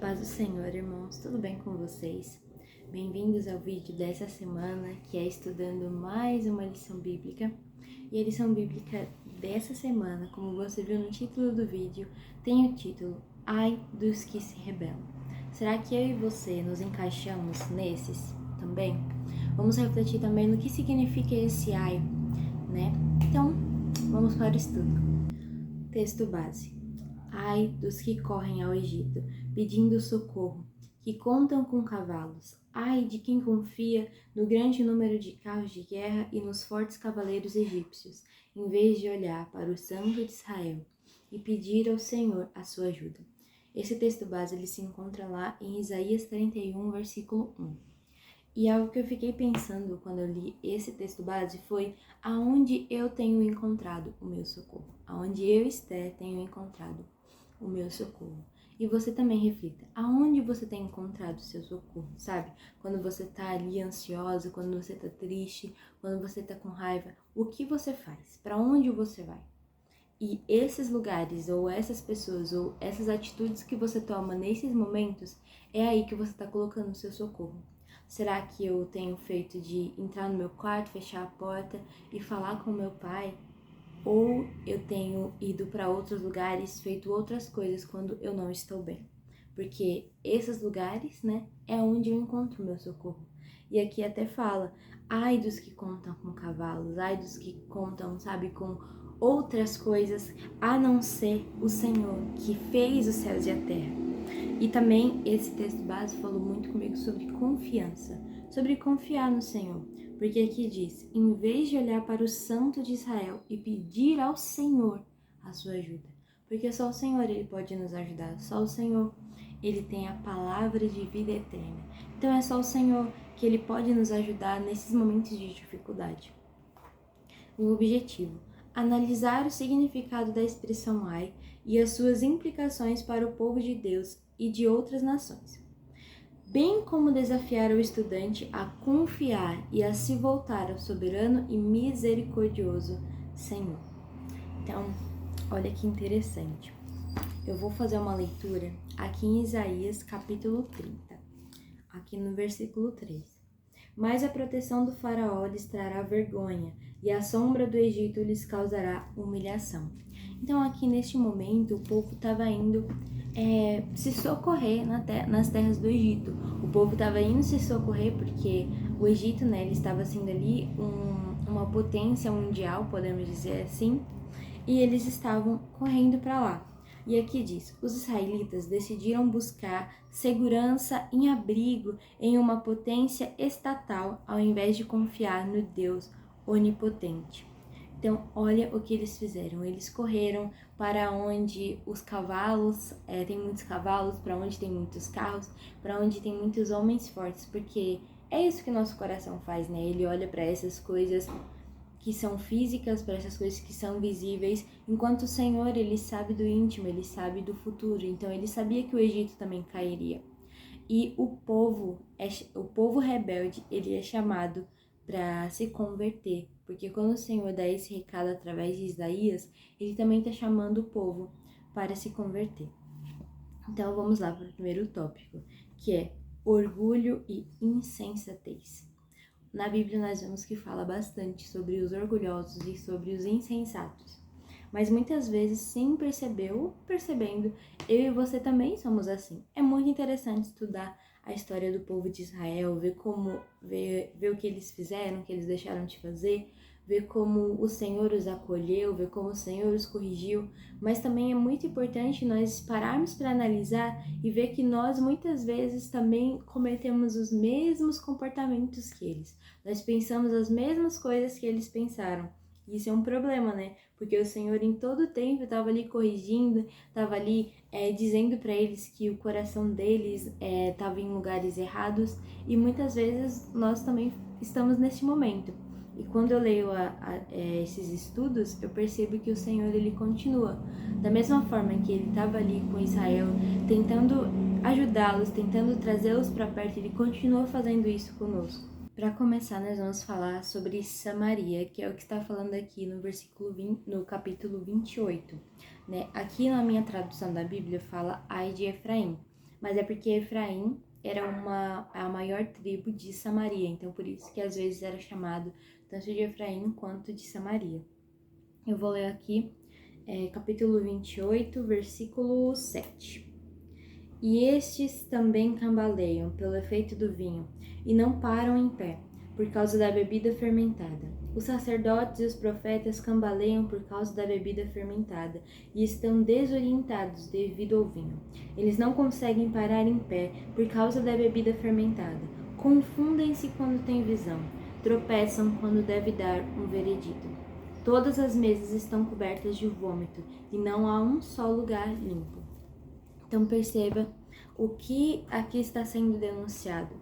paz do Senhor, irmãos, tudo bem com vocês? Bem-vindos ao vídeo dessa semana, que é estudando mais uma lição bíblica. E a lição bíblica dessa semana, como você viu no título do vídeo, tem o título Ai dos que se rebelam. Será que eu e você nos encaixamos nesses também? Vamos refletir também no que significa esse ai, né? Então, vamos para o estudo. Texto base. Ai dos que correm ao Egito, pedindo socorro, que contam com cavalos. Ai de quem confia no grande número de carros de guerra e nos fortes cavaleiros egípcios, em vez de olhar para o Santo de Israel e pedir ao Senhor a sua ajuda. Esse texto base ele se encontra lá em Isaías 31, versículo 1. E algo que eu fiquei pensando quando eu li esse texto base foi aonde eu tenho encontrado o meu socorro, aonde eu, Esther, tenho encontrado o meu socorro. E você também reflita, aonde você tem encontrado o seu socorro, sabe? Quando você tá ali ansiosa, quando você tá triste, quando você tá com raiva, o que você faz? Para onde você vai? E esses lugares, ou essas pessoas, ou essas atitudes que você toma nesses momentos, é aí que você tá colocando o seu socorro. Será que eu tenho feito de entrar no meu quarto, fechar a porta e falar com meu pai? Ou eu tenho ido para outros lugares, feito outras coisas quando eu não estou bem. Porque esses lugares, né, é onde eu encontro o meu socorro. E aqui até fala, ai dos que contam com cavalos, ai dos que contam, sabe, com outras coisas, a não ser o Senhor, que fez os céus e a terra. E também esse texto base falou muito comigo sobre confiança, sobre confiar no Senhor. Porque aqui diz, em vez de olhar para o Santo de Israel e pedir ao Senhor a sua ajuda, porque só o Senhor ele pode nos ajudar, só o Senhor ele tem a palavra de vida eterna. Então é só o Senhor que ele pode nos ajudar nesses momentos de dificuldade. O objetivo, analisar o significado da expressão ai e as suas implicações para o povo de Deus e de outras nações, bem como desafiar o estudante a confiar e a se voltar ao soberano e misericordioso Senhor. Então, olha que interessante. Eu vou fazer uma leitura aqui em Isaías capítulo 30, aqui no versículo 3. Mas a proteção do faraó lhes trará vergonha, e a sombra do Egito lhes causará humilhação. Então aqui neste momento o povo estava indo se socorrer nas terras do Egito. O povo estava indo se socorrer porque o Egito, né, ele estava sendo ali uma potência mundial, podemos dizer assim, e eles estavam correndo para lá. E aqui diz, os israelitas decidiram buscar segurança em abrigo em uma potência estatal ao invés de confiar no Deus onipotente. Então, olha o que eles fizeram. Eles correram para onde os cavalos, tem muitos cavalos, para onde tem muitos carros, para onde tem muitos homens fortes, porque é isso que nosso coração faz, né? Ele olha para essas coisas que são físicas, para essas coisas que são visíveis, enquanto o Senhor, ele sabe do íntimo, ele sabe do futuro. Então, ele sabia que o Egito também cairia. E o povo rebelde, ele é chamado para se converter, porque quando o Senhor dá esse recado através de Isaías, ele também está chamando o povo para se converter. Então vamos lá para o primeiro tópico, que é orgulho e insensatez. Na Bíblia nós vemos que fala bastante sobre os orgulhosos e sobre os insensatos. Mas muitas vezes, sem perceber ou percebendo, eu e você também somos assim. É muito interessante estudar a história do povo de Israel, ver o que eles fizeram, o que eles deixaram de fazer, ver como o Senhor os acolheu, ver como o Senhor os corrigiu. Mas também é muito importante nós pararmos para analisar e ver que nós muitas vezes também cometemos os mesmos comportamentos que eles. Nós pensamos as mesmas coisas que eles pensaram. Isso é um problema, né? Porque o Senhor em todo o tempo estava ali corrigindo, estava ali dizendo para eles que o coração deles estava em lugares errados, e muitas vezes nós também estamos nesse momento. E quando eu leio esses estudos, eu percebo que o Senhor ele continua. Da mesma forma que ele estava ali com Israel, tentando ajudá-los, tentando trazê-los para perto, ele continua fazendo isso conosco. Para começar, nós vamos falar sobre Samaria, que é o que está falando aqui no versículo 20, no capítulo 28. Né? Aqui na minha tradução da Bíblia fala ai de Efraim, mas é porque Efraim era a maior tribo de Samaria, então por isso que às vezes era chamado tanto de Efraim quanto de Samaria. Eu vou ler aqui capítulo 28, versículo 7. E estes também cambaleiam pelo efeito do vinho, e não param em pé, por causa da bebida fermentada. Os sacerdotes e os profetas cambaleiam por causa da bebida fermentada, e estão desorientados devido ao vinho. Eles não conseguem parar em pé por causa da bebida fermentada. Confundem-se quando têm visão, tropeçam quando deve dar um veredito. Todas as mesas estão cobertas de vômito, e não há um só lugar limpo. Então perceba o que aqui está sendo denunciado,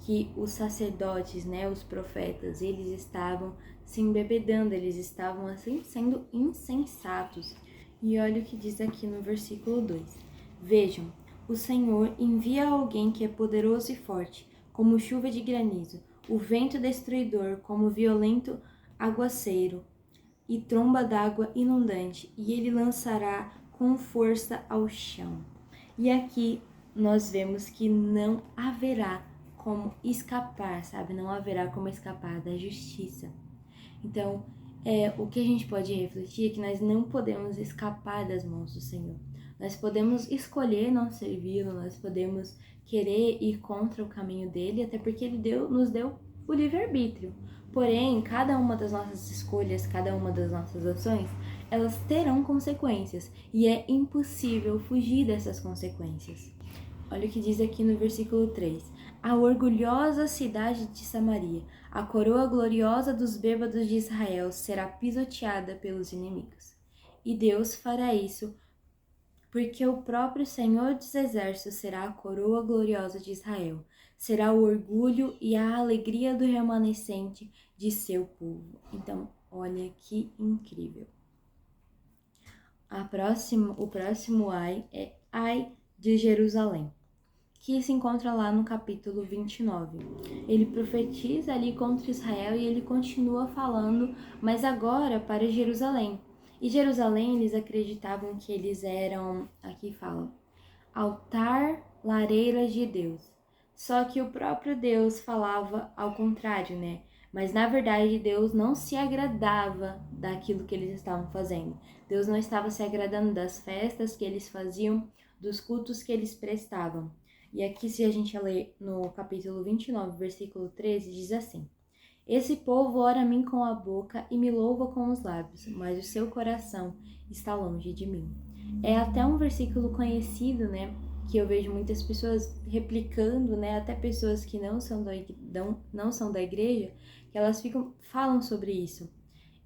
que os sacerdotes, os profetas, eles estavam se embebedando, eles estavam assim sendo insensatos. E olha o que diz aqui no versículo 2. Vejam, o Senhor envia alguém que é poderoso e forte, como chuva de granizo, o vento destruidor, como violento aguaceiro, e tromba d'água inundante, e ele lançará com força ao chão. E aqui nós vemos que não haverá como escapar, sabe? Não haverá como escapar da justiça. Então, o que a gente pode refletir é que nós não podemos escapar das mãos do Senhor. Nós podemos escolher não servi-lo, nós podemos querer ir contra o caminho dele, até porque ele nos deu o livre-arbítrio. Porém, cada uma das nossas escolhas, cada uma das nossas ações, elas terão consequências e é impossível fugir dessas consequências. Olha o que diz aqui no versículo 3. A orgulhosa cidade de Samaria, a coroa gloriosa dos bêbados de Israel, será pisoteada pelos inimigos. E Deus fará isso porque o próprio Senhor dos Exércitos será a coroa gloriosa de Israel, será o orgulho e a alegria do remanescente de seu povo. Então, olha que incrível. O próximo ai é ai de Jerusalém, que se encontra lá no capítulo 29. Ele profetiza ali contra Israel e ele continua falando, mas agora para Jerusalém. E Jerusalém, eles acreditavam que eles eram, aqui fala, altar, lareiras de Deus. Só que o próprio Deus falava ao contrário, Mas na verdade Deus não se agradava daquilo que eles estavam fazendo. Deus não estava se agradando das festas que eles faziam, dos cultos que eles prestavam. E aqui, se a gente ler no capítulo 29, versículo 13, diz assim: Esse povo ora a mim com a boca e me louva com os lábios, mas o seu coração está longe de mim. É até um versículo conhecido, que eu vejo muitas pessoas replicando, até pessoas que não são da igreja, que elas falam sobre isso.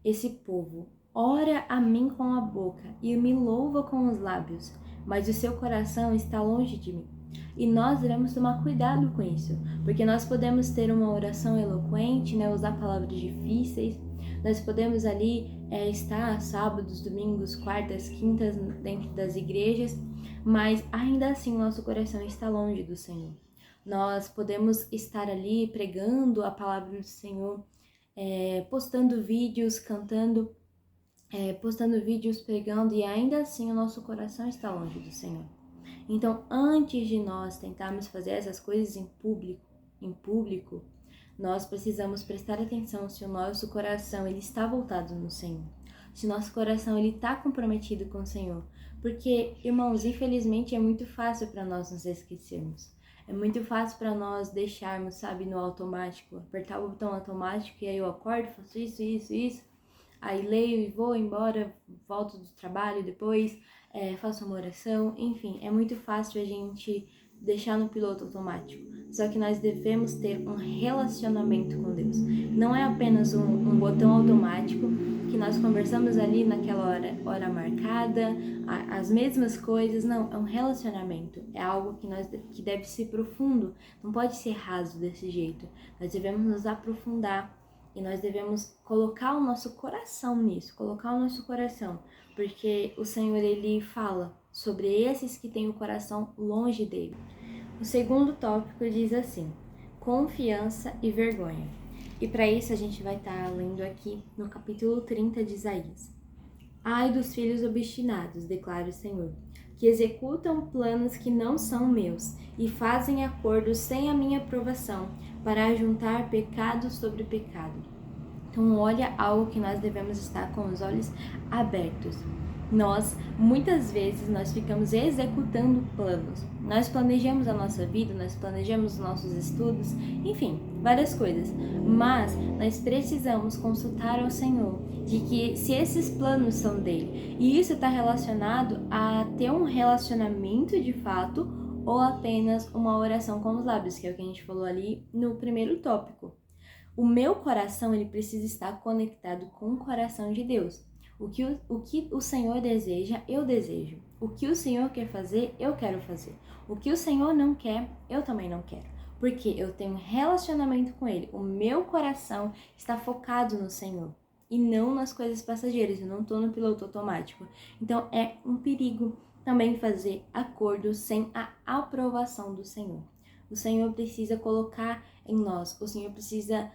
Esse povo ora a mim com a boca e me louva com os lábios, mas o seu coração está longe de mim. E nós devemos tomar cuidado com isso, porque nós podemos ter uma oração eloquente, usar palavras difíceis, nós podemos ali estar sábados, domingos, quartas, quintas dentro das igrejas, mas ainda assim nosso coração está longe do Senhor. Nós podemos estar ali pregando a palavra do Senhor, postando vídeos, cantando, postando vídeos, pregando, e ainda assim o nosso coração está longe do Senhor. Então, antes de nós tentarmos fazer essas coisas em público, nós precisamos prestar atenção se o nosso coração ele está voltado no Senhor, se o nosso coração ele está comprometido com o Senhor. Porque, irmãos, infelizmente é muito fácil para nós nos esquecermos. É muito fácil para nós deixarmos, no automático, apertar o botão automático e aí eu acordo, faço isso, aí leio e vou embora, volto do trabalho depois, faço uma oração, enfim, é muito fácil a gente deixar no piloto automático. Só que nós devemos ter um relacionamento com Deus. Não é apenas um botão automático que nós conversamos ali naquela hora marcada, as mesmas coisas. Não, é um relacionamento. É algo que deve ser profundo. Não pode ser raso desse jeito. Nós devemos nos aprofundar e nós devemos colocar o nosso coração nisso, porque o Senhor, ele fala sobre esses que têm o coração longe dele. O segundo tópico diz assim: confiança e vergonha. E para isso a gente vai estar lendo aqui no capítulo 30 de Isaías. Ai dos filhos obstinados, declara o Senhor. que executam planos que não são meus e fazem acordos sem a minha aprovação para ajuntar pecado sobre pecado. Então, olha algo que nós devemos estar com os olhos abertos. Muitas vezes, nós ficamos executando planos. Nós planejamos a nossa vida, nós planejamos os nossos estudos, enfim, várias coisas. Mas nós precisamos consultar ao Senhor de que se esses planos são dele. E isso está relacionado a ter um relacionamento de fato ou apenas uma oração com os lábios, que é o que a gente falou ali no primeiro tópico. O meu coração, ele precisa estar conectado com o coração de Deus. O que o Senhor deseja, eu desejo. O que o Senhor quer fazer, eu quero fazer. O que o Senhor não quer, eu também não quero. Porque eu tenho um relacionamento com Ele. O meu coração está focado no Senhor e não nas coisas passageiras. Eu não estou no piloto automático. Então é um perigo também fazer acordo sem a aprovação do Senhor. O Senhor precisa colocar em nós, o Senhor precisa,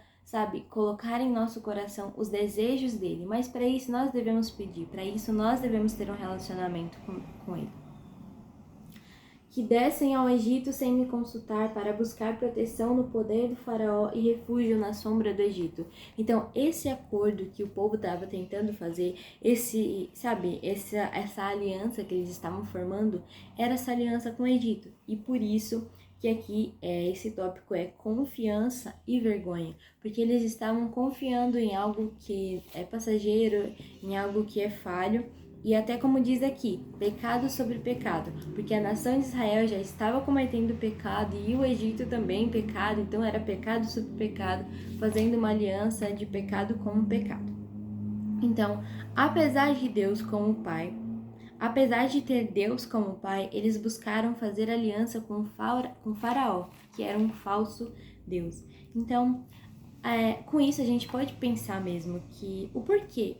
colocar em nosso coração os desejos dele, mas para isso nós devemos pedir, para isso nós devemos ter um relacionamento com ele. Que descem ao Egito sem me consultar para buscar proteção no poder do faraó e refúgio na sombra do Egito. Então, esse acordo que o povo estava tentando fazer, essa aliança que eles estavam formando, era essa aliança com o Egito. E por isso que aqui esse tópico é confiança e vergonha, porque eles estavam confiando em algo que é passageiro, em algo que é falho, e até como diz aqui, pecado sobre pecado, porque a nação de Israel já estava cometendo pecado e o Egito também pecado, então era pecado sobre pecado, fazendo uma aliança de pecado com pecado. Então, apesar de Deus como Pai, apesar de ter Deus como Pai, eles buscaram fazer aliança com Faraó, que era um falso Deus. Então, com isso a gente pode pensar mesmo que o porquê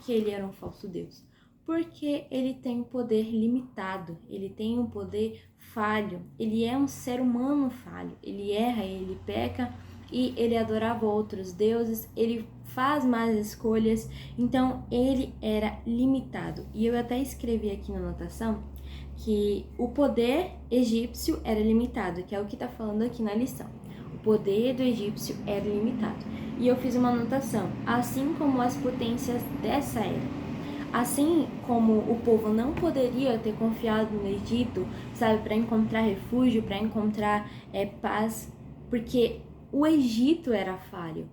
ele era um falso Deus. Porque ele tem um poder limitado, ele tem um poder falho, ele é um ser humano falho, ele erra, ele peca e ele adorava outros deuses, ele faz más escolhas, então ele era limitado. E eu até escrevi aqui na anotação que o poder egípcio era limitado, que é o que está falando aqui na lição. O poder do egípcio era limitado. E eu fiz uma anotação, assim como as potências dessa era. Assim como o povo não poderia ter confiado no Egito, para encontrar refúgio, para encontrar paz, porque o Egito era falho.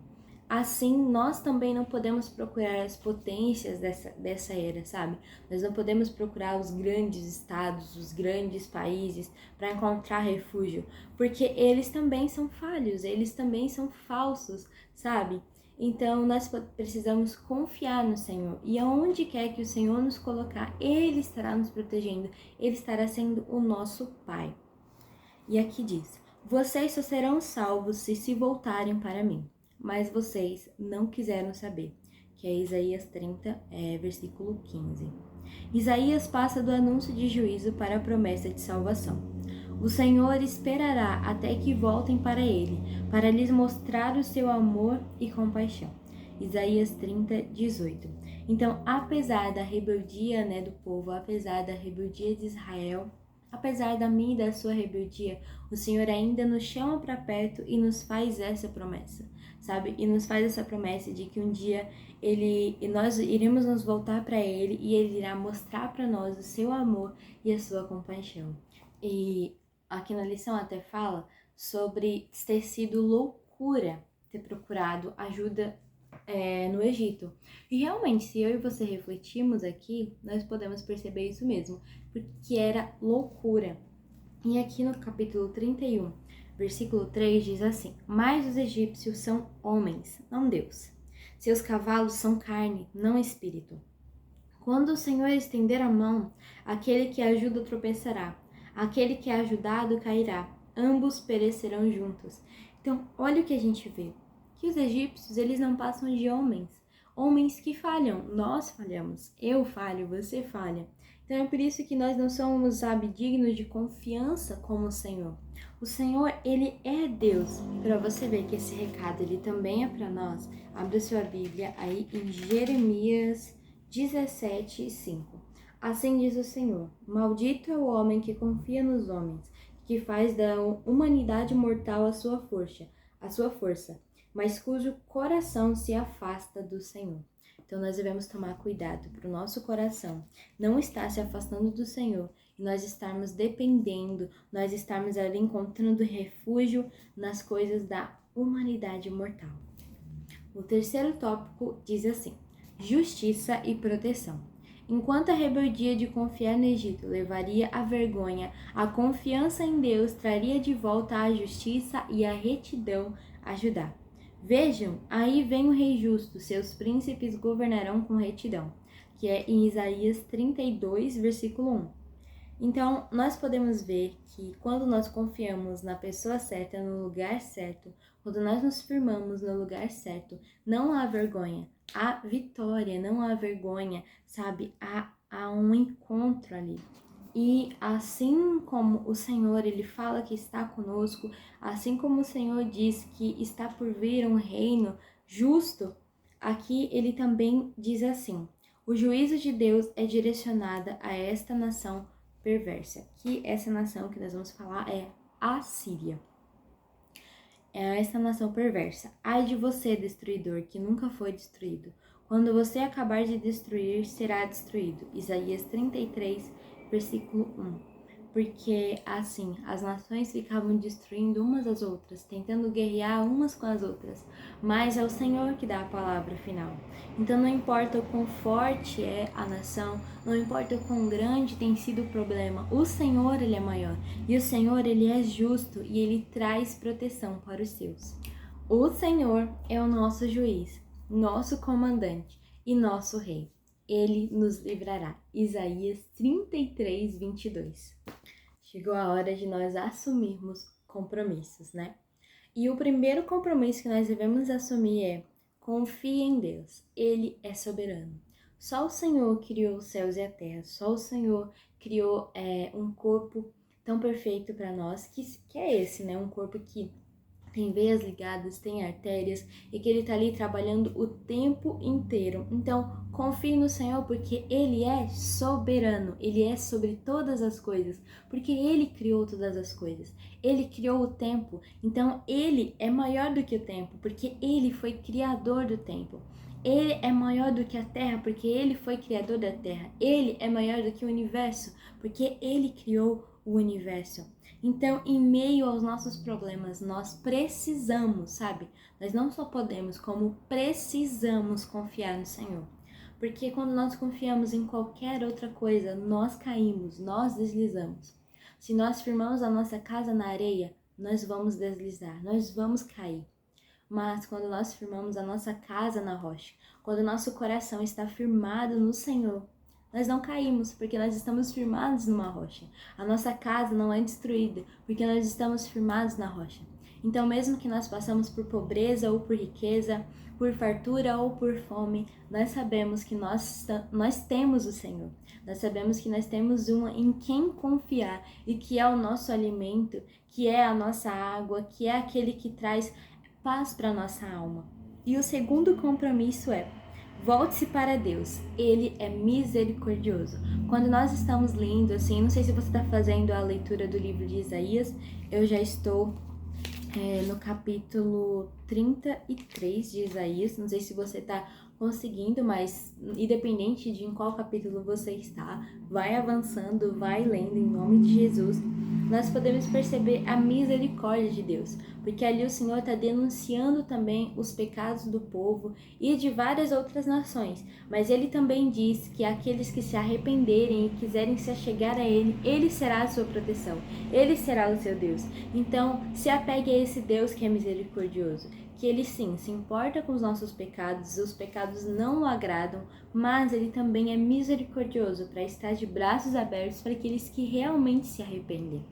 Assim, nós também não podemos procurar as potências dessa era, Nós não podemos procurar os grandes estados, os grandes países para encontrar refúgio, porque eles também são falhos, eles também são falsos, Então, nós precisamos confiar no Senhor. E aonde quer que o Senhor nos colocar, Ele estará nos protegendo. Ele estará sendo o nosso Pai. E aqui diz: vocês só serão salvos se voltarem para mim. Mas vocês não quiseram saber. Que é Isaías 30, versículo 15. Isaías passa do anúncio de juízo para a promessa de salvação. O Senhor esperará até que voltem para Ele, para lhes mostrar o seu amor e compaixão. Isaías 30, 18. Então, apesar da rebeldia do povo, apesar da rebeldia de Israel, apesar da minha e da sua rebeldia, o Senhor ainda nos chama para perto e nos faz essa promessa, E nos faz essa promessa de que um dia nós iremos nos voltar para Ele e Ele irá mostrar para nós o seu amor e a sua compaixão. E aqui na lição até fala sobre ter sido loucura ter procurado ajuda no Egito. E realmente, se eu e você refletirmos aqui, nós podemos perceber isso mesmo, porque era loucura. E aqui no capítulo 31, versículo 3 diz assim: mas os egípcios são homens, não Deus. Seus cavalos são carne, não espírito. Quando o Senhor estender a mão, aquele que ajuda tropeçará. Aquele que é ajudado cairá, ambos perecerão juntos. Então, olha o que a gente vê, que os egípcios, eles não passam de homens que falham, nós falhamos, eu falho, você falha. Então é por isso que nós não somos, dignos de confiança como o Senhor. O Senhor, Ele é Deus. Para você ver que esse recado, ele também é para nós, abre a sua Bíblia aí em Jeremias 17:5. Assim diz o Senhor: maldito é o homem que confia nos homens, que faz da humanidade mortal a sua força, mas cujo coração se afasta do Senhor. Então nós devemos tomar cuidado para o nosso coração não estar se afastando do Senhor e nós estarmos dependendo, nós estarmos ali encontrando refúgio nas coisas da humanidade mortal. O terceiro tópico diz assim: justiça e proteção. Enquanto a rebeldia de confiar no Egito levaria à vergonha, a confiança em Deus traria de volta a justiça e a retidão a Judá. Vejam, aí vem o rei justo, seus príncipes governarão com retidão, que é em Isaías 32, versículo 1. Então, nós podemos ver que quando nós confiamos na pessoa certa, no lugar certo, quando nós nos firmamos no lugar certo, não há vergonha, há vitória, não há vergonha, sabe? Há um encontro ali. E assim como o Senhor, Ele fala que está conosco, assim como o Senhor diz que está por vir um reino justo, aqui Ele também diz assim: o juízo de Deus é direcionado a esta nação perversa, que essa nação que nós vamos falar é a Síria. É essa nação perversa. Ai de você, destruidor, que nunca foi destruído. Quando você acabar de destruir, será destruído. Isaías 33, versículo 1. Porque, assim, as nações ficavam destruindo umas às outras, tentando guerrear umas com as outras, mas é o Senhor que dá a palavra final. Então não importa o quão forte é a nação, não importa o quão grande tem sido o problema, o Senhor, Ele é maior. E o Senhor, Ele é justo e Ele traz proteção para os seus. O Senhor é o nosso juiz, nosso comandante e nosso rei. Ele nos livrará. Isaías 33, 22. Chegou a hora de nós assumirmos compromissos, né? E o primeiro compromisso que nós devemos assumir é: confie em Deus, Ele é soberano. Só o Senhor criou os céus e a terra, só o Senhor criou um corpo tão perfeito para nós, que é esse, né? Um corpo que tem veias ligadas, tem artérias e que Ele está ali trabalhando o tempo inteiro. Então, confie no Senhor porque Ele é soberano, Ele é sobre todas as coisas, porque Ele criou todas as coisas. Ele criou o tempo, então Ele é maior do que o tempo, porque Ele foi criador do tempo. Ele é maior do que a terra, porque Ele foi criador da terra. Ele é maior do que o universo, porque Ele criou o universo. Então, em meio aos nossos problemas, nós precisamos, sabe? Nós não só podemos, como precisamos confiar no Senhor. Porque quando nós confiamos em qualquer outra coisa, nós caímos, nós deslizamos. Se nós firmamos a nossa casa na areia, nós vamos deslizar, nós vamos cair. Mas quando nós firmamos a nossa casa na rocha, quando o nosso coração está firmado no Senhor, nós não caímos, porque nós estamos firmados numa rocha. A nossa casa não é destruída, porque nós estamos firmados na rocha. Então, mesmo que nós passamos por pobreza ou por riqueza, por fartura ou por fome, nós sabemos que nós temos o Senhor. Nós sabemos que nós temos em quem confiar e que é o nosso alimento, que é a nossa água, que é aquele que traz paz para a nossa alma. E o segundo compromisso é: volte-se para Deus, Ele é misericordioso. Quando nós estamos lendo, assim, não sei se você está fazendo a leitura do livro de Isaías, eu já estou no capítulo 33 de Isaías, não sei se você está conseguindo, mas independente de em qual capítulo você está, vai avançando, vai lendo em nome de Jesus. Nós podemos perceber a misericórdia de Deus, porque ali o Senhor está denunciando também os pecados do povo e de várias outras nações, mas Ele também diz que aqueles que se arrependerem e quiserem se achegar a Ele, Ele será a sua proteção, Ele será o seu Deus. Então, se apegue a esse Deus que é misericordioso, que Ele sim se importa com os nossos pecados, os pecados não o agradam, mas Ele também é misericordioso para estar de braços abertos para aqueles que realmente se arrependem.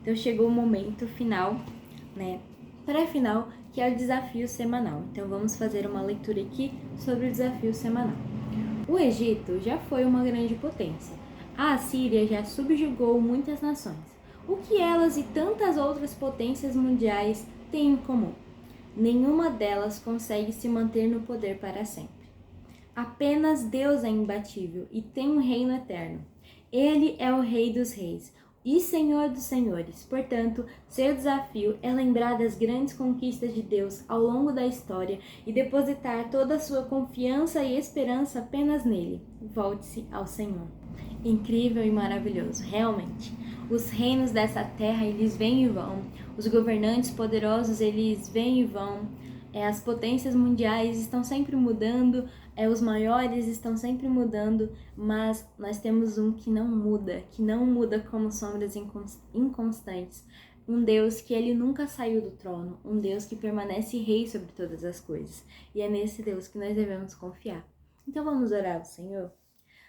Então chegou o momento final, né, pré-final, que é o desafio semanal. Então vamos fazer uma leitura aqui sobre o desafio semanal. O Egito já foi uma grande potência. A Assíria já subjugou muitas nações. O que elas e tantas outras potências mundiais têm em comum? Nenhuma delas consegue se manter no poder para sempre. Apenas Deus é imbatível e tem um reino eterno. Ele é o Rei dos Reis e Senhor dos Senhores. Portanto, seu desafio é lembrar das grandes conquistas de Deus ao longo da história e depositar toda a sua confiança e esperança apenas nele. Volte-se ao Senhor. Incrível e maravilhoso, realmente. Os reinos dessa terra, eles vêm e vão. Os governantes poderosos, eles vêm e vão. As potências mundiais estão sempre mudando, os maiores estão sempre mudando, mas nós temos um que não muda como sombras inconstantes. Um Deus que ele nunca saiu do trono, um Deus que permanece rei sobre todas as coisas. E é nesse Deus que nós devemos confiar. Então vamos orar ao Senhor?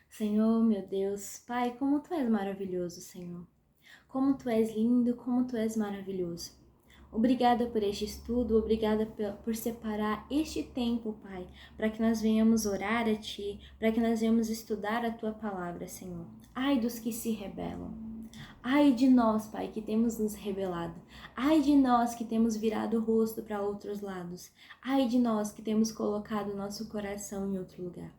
Senhor, meu Deus, Pai, como Tu és maravilhoso, Senhor. Como Tu és lindo, como Tu és maravilhoso. Obrigada por este estudo, obrigada por separar este tempo, Pai, para que nós venhamos orar a Ti, para que nós venhamos estudar a Tua palavra, Senhor. Ai dos que se rebelam. Ai de nós, Pai, que temos nos rebelado. Ai de nós que temos virado o rosto para outros lados. Ai de nós que temos colocado o nosso coração em outro lugar.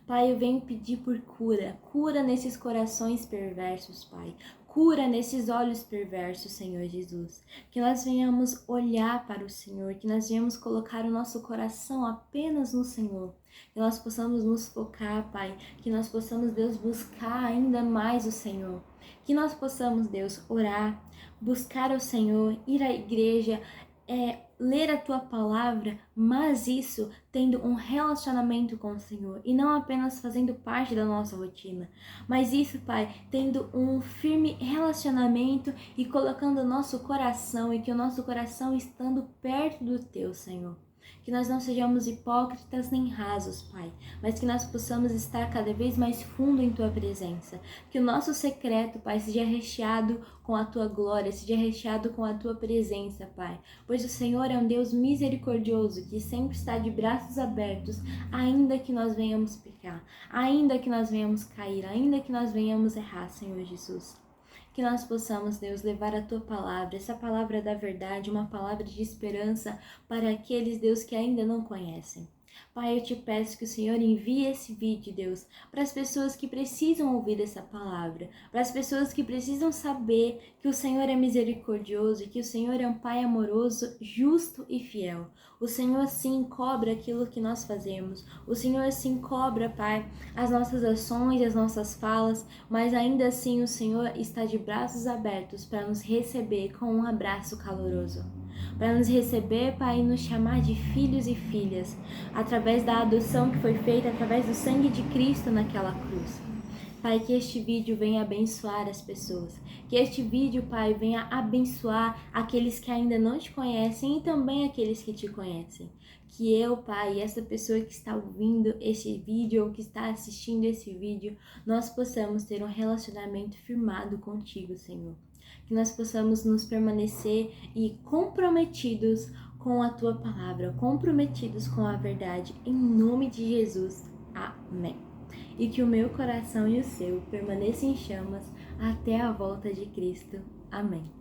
Pai, eu venho pedir por cura nesses corações perversos, Pai. Cura nesses olhos perversos, Senhor Jesus. Que nós venhamos olhar para o Senhor, que nós venhamos colocar o nosso coração apenas no Senhor. Que nós possamos nos focar, Pai. Que nós possamos, Deus, buscar ainda mais o Senhor. Que nós possamos, Deus, orar, buscar o Senhor, ir à igreja, ler a Tua palavra, mas isso tendo um relacionamento com o Senhor e não apenas fazendo parte da nossa rotina, mas isso, Pai, tendo um firme relacionamento e colocando o nosso coração e que o nosso coração estando perto do Teu, Senhor. Que nós não sejamos hipócritas nem rasos, Pai, mas que nós possamos estar cada vez mais fundo em Tua presença. Que o nosso secreto, Pai, seja recheado com a Tua glória, seja recheado com a Tua presença, Pai. Pois o Senhor é um Deus misericordioso, que sempre está de braços abertos, ainda que nós venhamos pecar, ainda que nós venhamos cair, ainda que nós venhamos errar, Senhor Jesus. Que nós possamos, Deus, levar a Tua palavra, essa palavra da verdade, uma palavra de esperança para aqueles, Deus, que ainda não conhecem. Pai, eu te peço que o Senhor envie esse vídeo, Deus, para as pessoas que precisam ouvir essa palavra, para as pessoas que precisam saber que o Senhor é misericordioso e que o Senhor é um Pai amoroso, justo e fiel. O Senhor, sim, cobra aquilo que nós fazemos. O Senhor, sim, cobra, Pai, as nossas ações, as nossas falas, mas ainda assim o Senhor está de braços abertos para nos receber com um abraço caloroso. Para nos receber, Pai, e nos chamar de filhos e filhas, através da adoção que foi feita, através do sangue de Cristo naquela cruz. Pai, que este vídeo venha abençoar as pessoas, que este vídeo, Pai, venha abençoar aqueles que ainda não te conhecem e também aqueles que te conhecem. Que eu, Pai, e essa pessoa que está ouvindo este vídeo ou que está assistindo esse vídeo, nós possamos ter um relacionamento firmado contigo, Senhor. Que nós possamos nos permanecer e comprometidos com a Tua palavra, comprometidos com a verdade, em nome de Jesus. Amém. E que o meu coração e o seu permaneçam em chamas até a volta de Cristo. Amém.